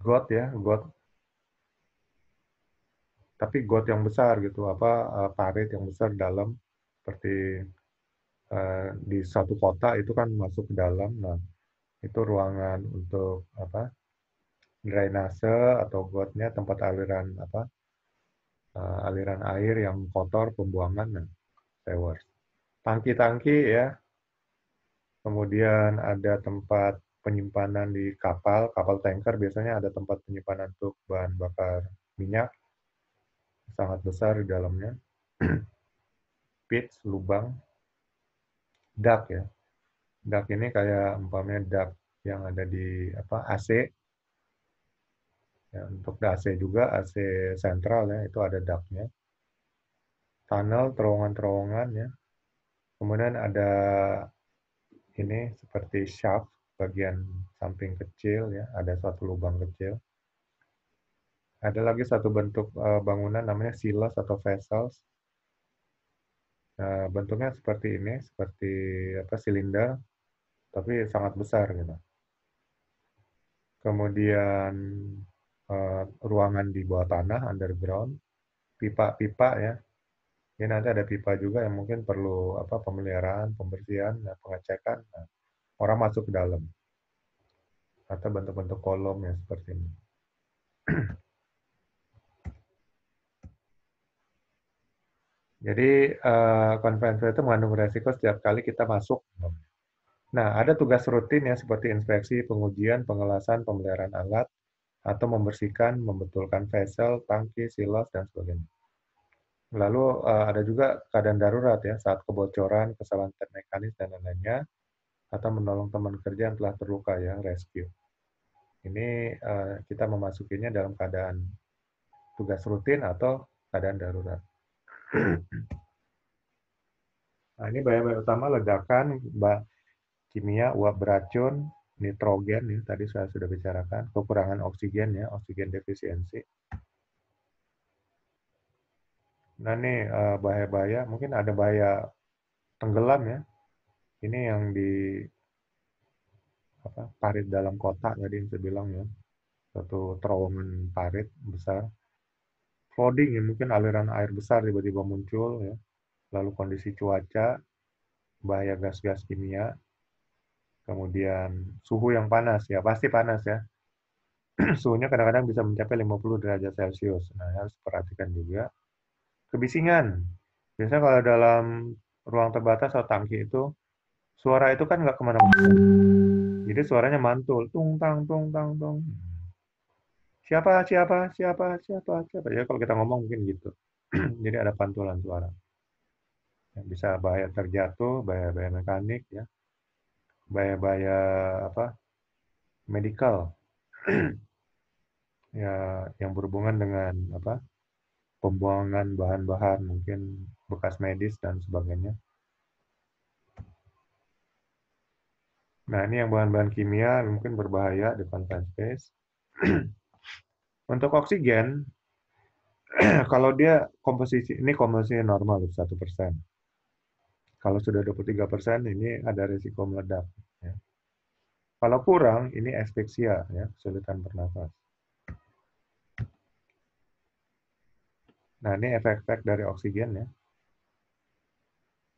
Speaker 1: got ya, got. Tapi got yang besar gitu, parit yang besar dalam seperti di satu kota itu kan masuk ke dalam. Nah, itu ruangan untuk drainase atau gotnya tempat aliran aliran air yang kotor pembuangan nah, sewers. Tangki-tangki ya, kemudian ada tempat penyimpanan di kapal, kapal tanker biasanya ada tempat penyimpanan untuk bahan bakar minyak sangat besar di dalamnya. Pits, lubang, duct ya. Duct ini kayak umpamanya duct yang ada di AC. Ya, untuk AC juga, AC sentral ya, itu ada duct-nya. Tunnel, terowongan-terowongan ya. Kemudian ada ini seperti shaft, bagian samping kecil ya, ada suatu lubang kecil. Ada lagi satu bentuk bangunan namanya silos atau vessels. Nah, bentuknya seperti ini, seperti silinder, tapi sangat besar gitu. Kemudian ruangan di bawah tanah, underground, pipa-pipa ya. Ini nanti ada pipa juga yang mungkin perlu pemeliharaan, pembersihan, pengecekan. Nah, orang masuk ke dalam atau bentuk-bentuk kolom ya seperti ini. Jadi konvensi itu mengandung resiko setiap kali kita masuk. Nah, ada tugas rutin ya seperti inspeksi, pengujian, pengelasan, pemeliharaan alat, atau membersihkan, membetulkan vessel, tangki, silos, dan sebagainya. Lalu ada juga keadaan darurat ya, saat kebocoran, kesalahan mekanis, dan lain-lainnya, atau menolong teman kerja yang telah terluka ya, rescue. Ini kita memasukinya dalam keadaan tugas rutin atau keadaan darurat. Nah, ini bahaya-bahaya utama ledakan, kimia, uap beracun, nitrogen, ya, tadi saya sudah bicarakan, kekurangan oksigen, ya, oksigen defisiensi. Nah, ini bahaya-bahaya, mungkin ada bahaya tenggelam, ya. Ini yang di parit dalam kotak tadi yang saya bilang, ya. Satu terowongan parit besar. Flooding, ya, mungkin aliran air besar tiba-tiba muncul, ya. Lalu kondisi cuaca, bahaya gas-gas kimia, kemudian suhu yang panas, ya pasti panas ya. Suhunya kadang-kadang bisa mencapai 50 derajat Celcius. Nah, harus perhatikan juga. Kebisingan. Biasanya kalau dalam ruang terbatas atau tangki itu, suara itu kan nggak kemana-mana. Jadi suaranya mantul. Tung, tang, tung, tang, tung. Siapa, siapa, siapa, siapa, siapa. Ya kalau kita ngomong mungkin gitu. Jadi ada pantulan suara. Yang bisa bahaya terjatuh, bahaya-bahaya mekanik, ya. Bahaya-bahaya medikal. Ya, yang berhubungan dengan pembuangan bahan-bahan mungkin bekas medis dan sebagainya. Nah, ini yang bahan-bahan kimia mungkin berbahaya di confined space. Untuk oksigen, kalau dia komposisi normal 1%. Kalau sudah 23%, ini ada risiko meledak. Ya. Kalau kurang, ini aspeksia, ya, kesulitan bernafas. Nah, ini efek-efek dari oksigen ya.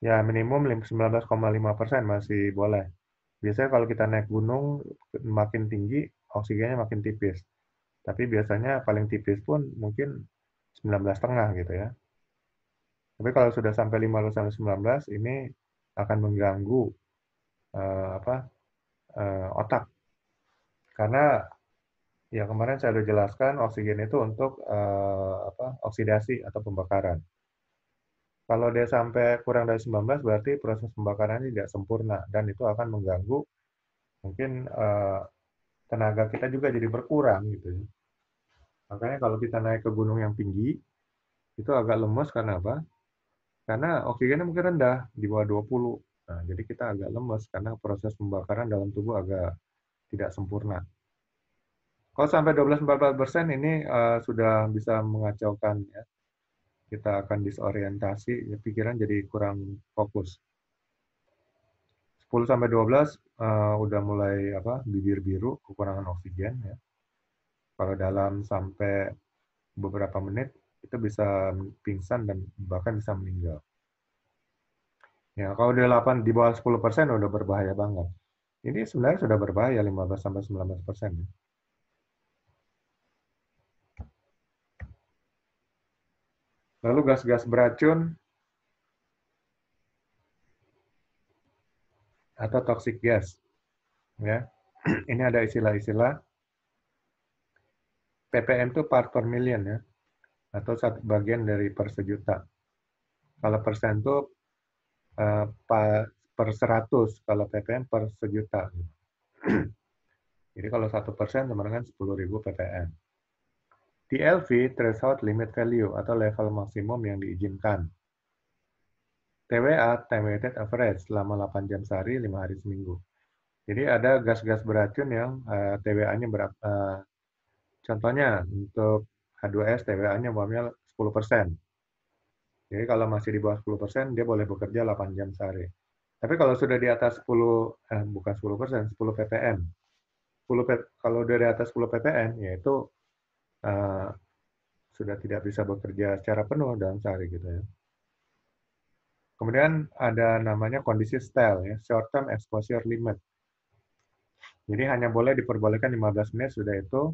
Speaker 1: Ya, minimum 19,5% masih boleh. Biasanya kalau kita naik gunung makin tinggi, oksigennya makin tipis. Tapi biasanya paling tipis pun mungkin 19,5 gitu ya. Tapi kalau sudah sampai 15 sampai 19 ini akan mengganggu apa otak. Karena ya kemarin saya sudah jelaskan oksigen itu untuk oksidasi atau pembakaran. Kalau dia sampai kurang dari 19 berarti proses pembakarannya tidak sempurna dan itu akan mengganggu mungkin tenaga kita juga jadi berkurang gitu ya. Makanya kalau kita naik ke gunung yang tinggi itu agak lemes karena apa? Karena oksigennya mungkin rendah di bawah 20. Nah, jadi kita agak lemes karena proses pembakaran dalam tubuh agak tidak sempurna. Kalau sampai 12-14% ini sudah bisa mengacaukan ya. Kita akan disorientasi, ya, pikiran jadi kurang fokus. 10 sampai 12 udah mulai bibir biru, kekurangan oksigen ya. Kalau dalam sampai beberapa menit itu bisa pingsan dan bahkan bisa meninggal. Ya, kalau di 8 di bawah 10% udah berbahaya banget. Ini sebenarnya sudah berbahaya 15 sampai 19%. Lalu gas-gas beracun atau toxic gas, ya. Ini ada istilah-istilah ppm itu part per million ya, atau satu bagian dari per sejuta. Kalau persen itu per 100, kalau ppm per sejuta. Jadi kalau 1% sama dengan 10.000 ppm. TLV, threshold limit value, atau level maksimum yang diizinkan. TWA, time weighted average, selama 8 jam sehari, 5 hari seminggu. Jadi ada gas-gas beracun yang TWA-nya contohnya untuk H2S TWA-nya umpamanya 10%. Jadi kalau masih di bawah 10%, dia boleh bekerja 8 jam sehari. Tapi kalau sudah di atas 10 ppm. Kalau udah di atas 10 ppm, yaitu sudah tidak bisa bekerja secara penuh dalam sehari gitu ya. Kemudian ada namanya kondisi STEL ya, short term exposure limit. Jadi hanya boleh diperbolehkan 15 menit, sudah itu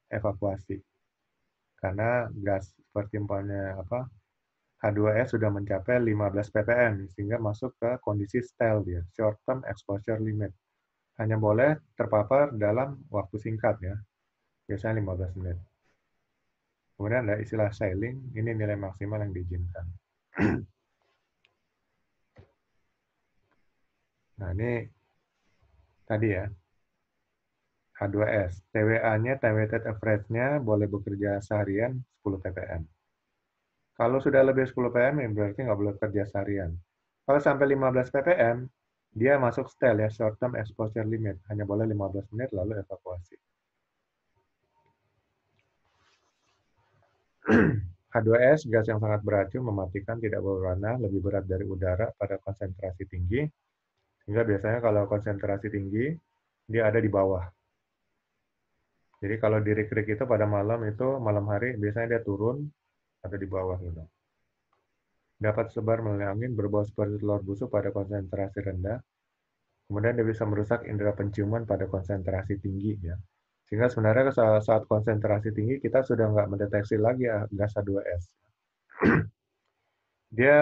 Speaker 1: evakuasi. Karena gas seperti umpamanya H2S sudah mencapai 15 ppm sehingga masuk ke kondisi STEL dia, short term exposure limit. Hanya boleh terpapar dalam waktu singkat ya, biasanya 15 menit. Kemudian ada istilah sailing, ini nilai maksimal yang diizinkan. Nah ini tadi ya, H2S. TWA-nya, time weighted average-nya boleh bekerja seharian 10 ppm. Kalau sudah lebih 10 ppm, berarti nggak boleh kerja seharian. Kalau sampai 15 ppm, dia masuk STEL ya, short term exposure limit. Hanya boleh 15 menit lalu evakuasi. H2S, gas yang sangat beracun, mematikan, tidak berwarna, lebih berat dari udara pada konsentrasi tinggi. Sehingga biasanya kalau konsentrasi tinggi, dia ada di bawah. Jadi kalau di rig-rig itu pada malam hari, biasanya dia turun, ada di bawah gitu. Dapat sebar melalui angin, berbau seperti telur busuk pada konsentrasi rendah. Kemudian dia bisa merusak indera penciuman pada konsentrasi tinggi ya. Sehingga sebenarnya saat konsentrasi tinggi kita sudah nggak mendeteksi lagi gas H2S. Dia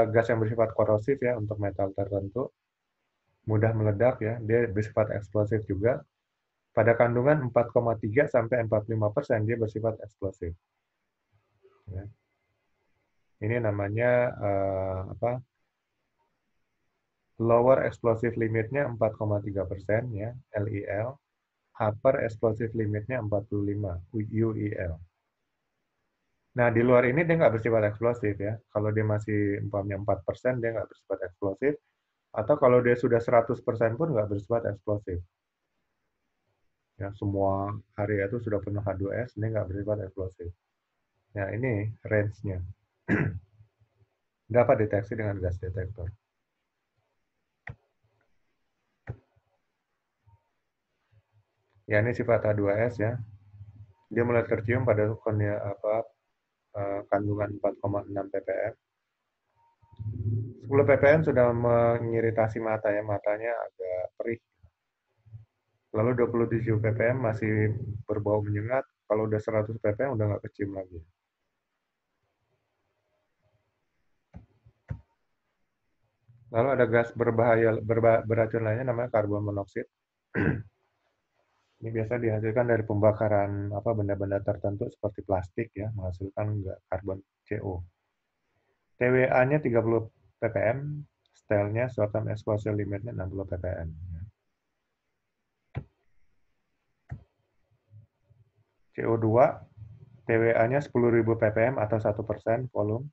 Speaker 1: gas yang bersifat korosif ya untuk metal tertentu, mudah meledak ya, dia bersifat eksplosif juga. Pada kandungan 4,3 sampai 45% dia bersifat eksplosif. Ya. Ini namanya lower explosive limitnya 4,3% ya, LEL. Upper explosive limitnya 45, UEL. Nah, di luar ini dia nggak bersifat eksplosif ya. Kalau dia masih umpamanya 4%, dia nggak bersifat eksplosif. Atau kalau dia sudah 100% pun nggak bersifat eksplosif. Ya, semua area itu sudah penuh H2S, dia nggak bersifat eksplosif. Ya, ini range-nya. Dapat deteksi dengan gas detektor. Ya, ini sifat H2S ya. Dia mulai tercium pada kandungan 4,6 ppm. 10 ppm sudah mengiritasi mata ya, matanya agak perih. Lalu 27 ppm masih berbau menyengat, kalau udah 100 ppm udah nggak kecium lagi. Lalu ada gas berbahaya beracun lainnya namanya karbon monoksida. Ini biasa dihasilkan dari pembakaran apa benda-benda tertentu seperti plastik ya, menghasilkan karbon CO. TWA-nya 30 ppm, stylenya suatan exposure limitnya 60 ppm. CO2, TWA-nya 10.000 ppm atau 1% volume,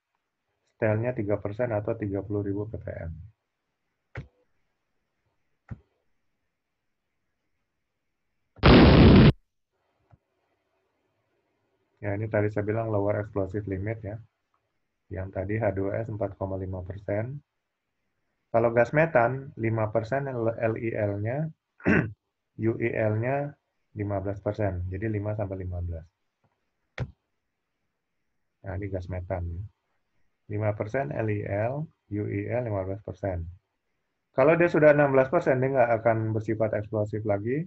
Speaker 1: stylenya 3% atau 30.000 ppm. Ya, ini tadi saya bilang lower explosive limit ya. Yang tadi H2S 4,5%. Kalau gas metan 5% LIL-nya, UIL-nya 15%. Jadi 5 sampai 15. Nah, ini gas metan. 5% LIL, UIL 15%. Kalau dia sudah 16%, dia nggak akan bersifat eksplosif lagi.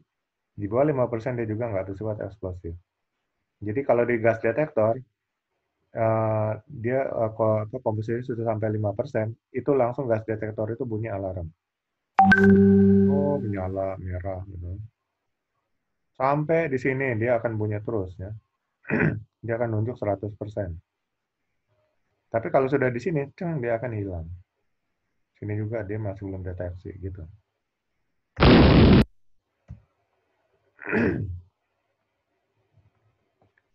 Speaker 1: Di bawah 5% dia juga nggak bersifat eksplosif. Jadi kalau di gas detektor, dia komposisi sudah sampai 5%, itu langsung gas detektor itu bunyi alarm. Oh, menyala merah gitu. Sampai di sini dia akan bunyi terus ya. Dia akan nunjuk 100%. Tapi kalau sudah di sini, ceng, dia akan hilang. Sini juga dia masih belum deteksi gitu.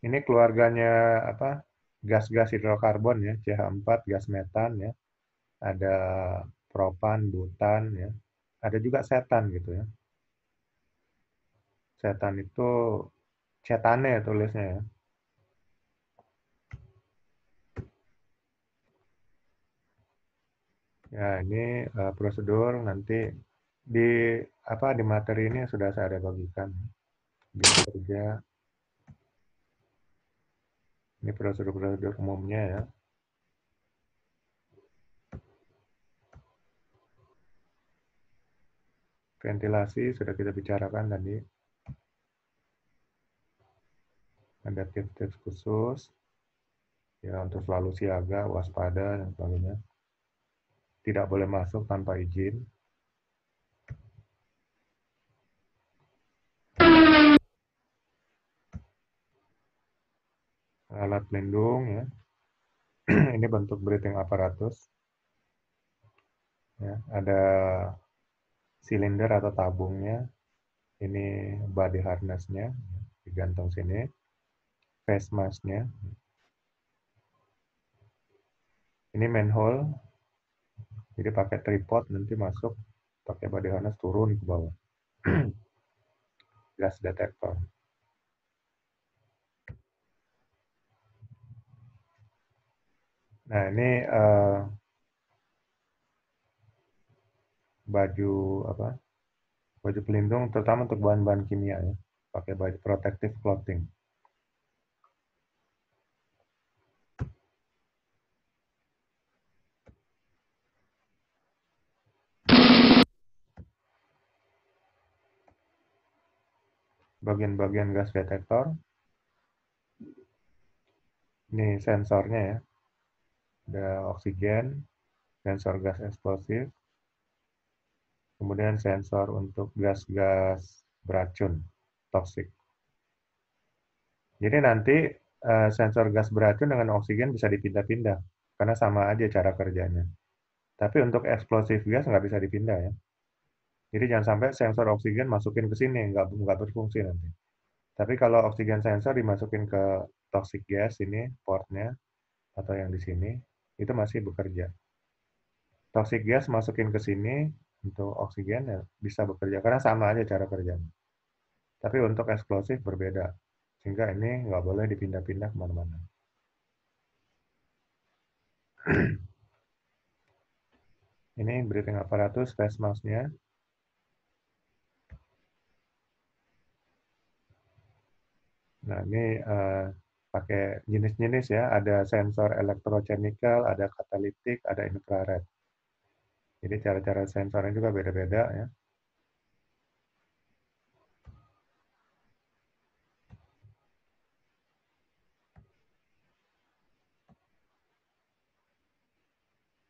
Speaker 1: Ini keluarganya apa? Gas-gas hidrokarbon ya, CH4, gas metan ya. Ada propan, butan ya. Ada juga setan gitu ya. Setan itu cetane tulisnya ya. Ya, ini prosedur nanti di di materi ini sudah saya bagikan. Biar kerja. Ini prosedur-prosedur umumnya ya. Ventilasi sudah kita bicarakan tadi. Ada tips-tips khusus ya untuk selalu siaga, waspada dan sebagainya. Tidak boleh masuk tanpa izin. Alat pelindung ya. Ini bentuk breathing apparatus. Ya, ada silinder atau tabungnya. Ini body harness-nya digantung sini. Face mask-nya. Ini manhole. Jadi pakai tripod nanti masuk pakai body harness turun ke bawah. Gas detektor. Nah, ini baju apa? Baju pelindung terutama untuk bahan-bahan kimia ya. Pakai baju protective clothing. Bagian-bagian gas detektor. Ini sensornya ya. Ada oksigen, sensor gas eksplosif, kemudian sensor untuk gas-gas beracun, toksik. Jadi nanti sensor gas beracun dengan oksigen bisa dipindah-pindah, karena sama aja cara kerjanya. Tapi untuk eksplosif gas nggak bisa dipindah ya. Jadi jangan sampai sensor oksigen masukin ke sini, nggak berfungsi nanti. Tapi kalau oksigen sensor dimasukin ke toxic gas ini, portnya, atau yang di sini, itu masih bekerja. Toxic gas masukin ke sini, untuk oksigen ya bisa bekerja, karena sama aja cara kerjanya. Tapi untuk eksplosif berbeda, sehingga ini nggak boleh dipindah-pindah kemana-mana. Ini breathing apparatus, face mask-nya. Nah, ini pakai jenis-jenis ya, ada sensor elektrochemical, ada katalitik, ada infrared. Jadi cara-cara sensornya juga beda-beda ya.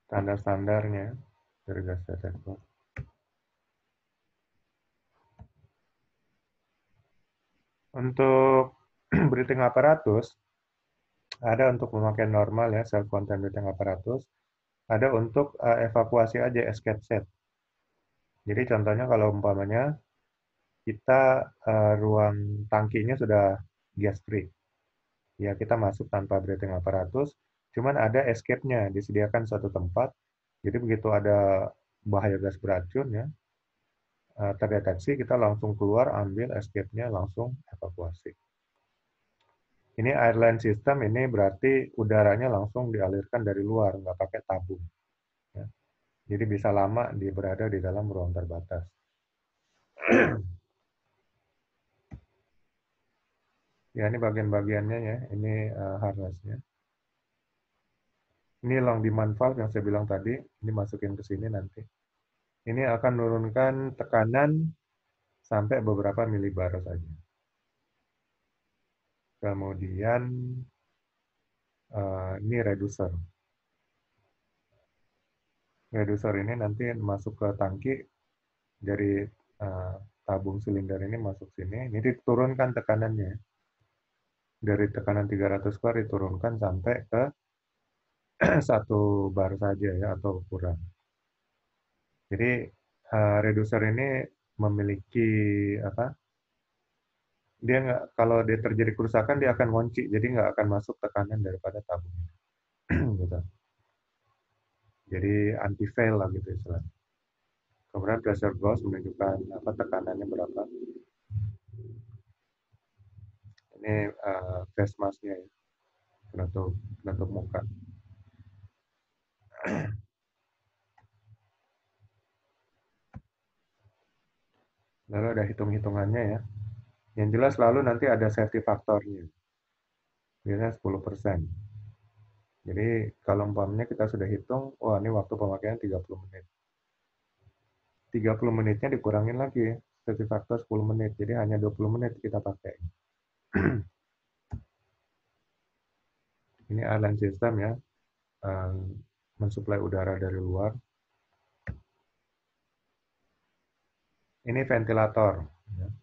Speaker 1: Standar-standarnya dari gas detektor. Untuk breathing apparatus, ada untuk pemakaian normal ya, self-contained breathing apparatus. Ada untuk evakuasi aja, escape set. Jadi contohnya kalau umpamanya kita ruang tangkinya sudah gas free, ya kita masuk tanpa breathing apparatus, cuman ada escape-nya, disediakan suatu tempat, jadi begitu ada bahaya gas beracun ya, terdeteksi, kita langsung keluar, ambil escape-nya, langsung evakuasi. Ini airline system, ini berarti udaranya langsung dialirkan dari luar, nggak pakai tabung. Ya. Jadi bisa lama dia berada di dalam ruang terbatas. Ya, ini bagian-bagiannya ya, ini harnessnya. Ini long demand valve yang saya bilang tadi, ini masukin ke sini nanti. Ini akan menurunkan tekanan sampai beberapa milibar saja. Kemudian ini reducer. Reducer ini nanti masuk ke tangki dari tabung silinder ini masuk sini. Ini diturunkan tekanannya. Dari tekanan 300 bar diturunkan sampai ke 1 bar saja ya atau kurang. Jadi reducer ini memiliki apa? Dia nggak, kalau dia terjadi kerusakan dia akan ngunci, jadi nggak akan masuk tekanan daripada tabung. Gitu. Jadi anti fail lah gitu istilahnya. Kemudian pressure gauge menunjukkan apa tekanannya berapa. Ini face mask-nya ya, penutup muka. Lalu ada hitung-hitungannya ya. Yang jelas lalu nanti ada safety faktornya. Biasanya 10%. Jadi kalau umpamanya kita sudah hitung, wah ini waktu pemakaian 30 menit. 30 menitnya dikurangin lagi, safety factor 10 menit. Jadi hanya 20 menit kita pakai. Ini airline system ya, mensuplai udara dari luar. Ini ventilator. Ya.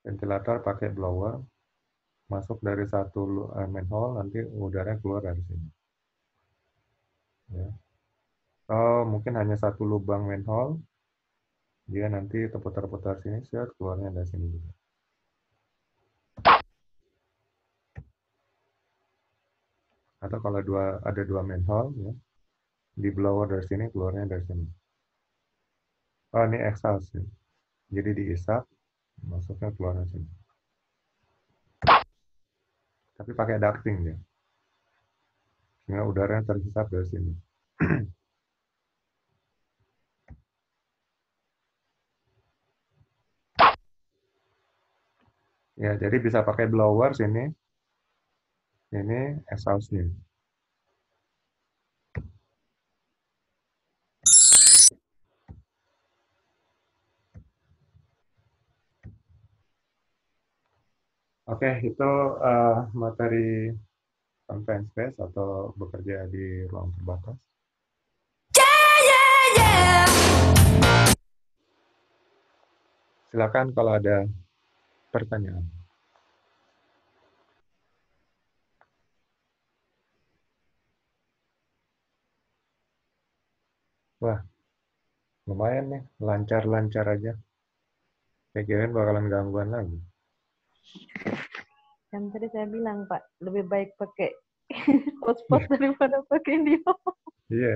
Speaker 1: Ventilator pakai blower, masuk dari satu manhole, nanti udara keluar dari sini. Ya. Oh, mungkin hanya satu lubang manhole, dia nanti terputar-putar sini, set keluarnya dari sini juga. Atau kalau ada dua manhole, ya, di blower dari sini, keluarnya dari sini. Oh, ini exhaust. Ya. Jadi diisap, masuknya keluar dari sini. Tapi pakai ducting ya. Sehingga udaranya terhisap dari sini. Ya, jadi bisa pakai blower sini. Ini exhaust-nya. Oke, itu materi confined space atau bekerja di ruang terbatas. Silakan kalau ada pertanyaan. Wah, lumayan nih, lancar-lancar aja. Saya kirain bakalan gangguan lagi.
Speaker 2: Kan tadi saya bilang, Pak, lebih baik pakai hotspot daripada pakai Dio.
Speaker 1: Iya.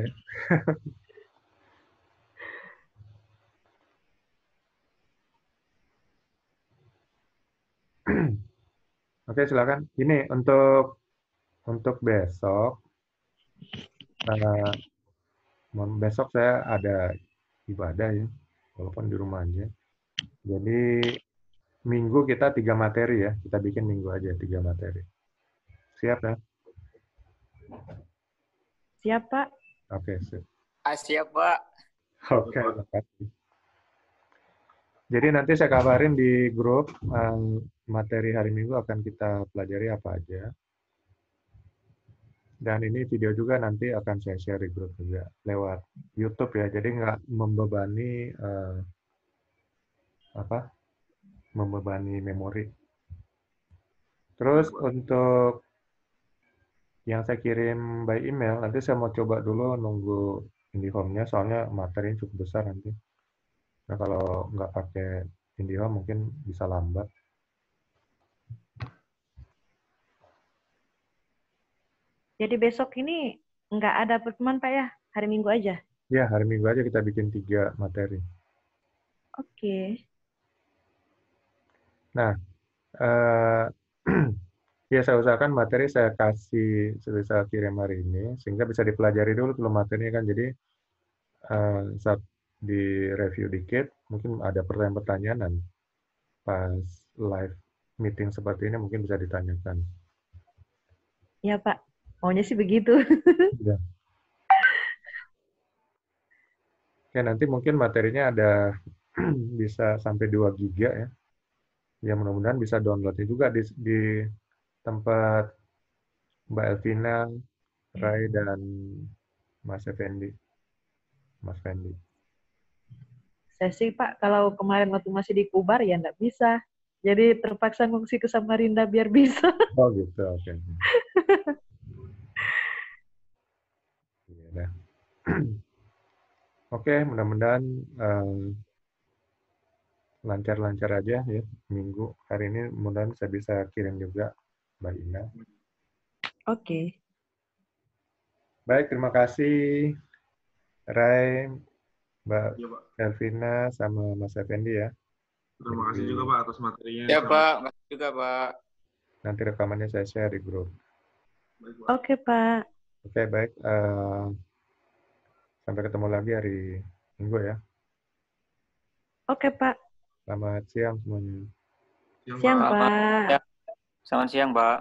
Speaker 1: Oke, silakan. Ini untuk besok. Besok saya ada ibadah ya, walaupun di rumah aja. Jadi minggu kita 3 materi ya, kita bikin minggu aja 3 materi. Siap ya?
Speaker 2: Siap, Pak.
Speaker 1: Oke, sip.
Speaker 3: Siap, Pak.
Speaker 1: Oke, makasih. Jadi nanti saya kabarin di grup materi hari Minggu akan kita pelajari apa aja. Dan ini video juga nanti akan saya share di grup juga lewat YouTube ya. Jadi nggak membebani membebani memori. Terus untuk yang saya kirim by email, nanti saya mau coba dulu nunggu IndiHome-nya, soalnya materinya cukup besar nanti. Nah kalau nggak pakai IndiHome mungkin bisa lambat.
Speaker 2: Jadi besok ini nggak ada pertemuan, Pak ya? Hari Minggu aja?
Speaker 1: Ya, hari Minggu aja kita bikin 3 materi.
Speaker 2: Oke.
Speaker 1: Nah, eh, ya saya usahakan materi saya kasih, saya kirim hari ini, sehingga bisa dipelajari dulu belum materinya kan. Jadi saat di review dikit, mungkin ada pertanyaan-pertanyaan dan pas live meeting seperti ini mungkin bisa ditanyakan.
Speaker 2: Ya, Pak. Maunya sih begitu.
Speaker 1: Ya. Oke, nanti mungkin materinya ada bisa sampai 2 giga ya. Ya mudah-mudahan bisa downloadnya juga di tempat Mbak Elvina, Rai, dan Mas Effendi. Mas Fendi.
Speaker 2: Saya sih, Pak, kalau kemarin waktu masih di Kubar, ya nggak bisa. Jadi terpaksa ngungsi ke Samarinda biar bisa.
Speaker 1: Oh gitu, oke. Iya dah. Oke, mudah-mudahan lancar-lancar aja ya minggu. Hari ini mudah-mudahan saya bisa kirim juga Mbak Ina.
Speaker 2: Oke.
Speaker 1: Baik, terima kasih Rai, Mbak
Speaker 4: Iya, Pak.
Speaker 1: Elvina, sama Mas Effendi ya.
Speaker 4: Terima kasih juga, Pak, atas materinya.
Speaker 3: Ya, Pak. Makasih juga, Pak.
Speaker 1: Nanti rekamannya saya share di grup.
Speaker 4: Baik, Pak.
Speaker 2: Oke, Pak.
Speaker 1: Oke, baik. Sampai ketemu lagi hari Minggu ya.
Speaker 2: Oke, Pak.
Speaker 1: Selamat siang semuanya.
Speaker 4: Siang,
Speaker 2: Siang,
Speaker 4: Pak.
Speaker 2: Pak.
Speaker 3: Ya. Selamat siang, Pak.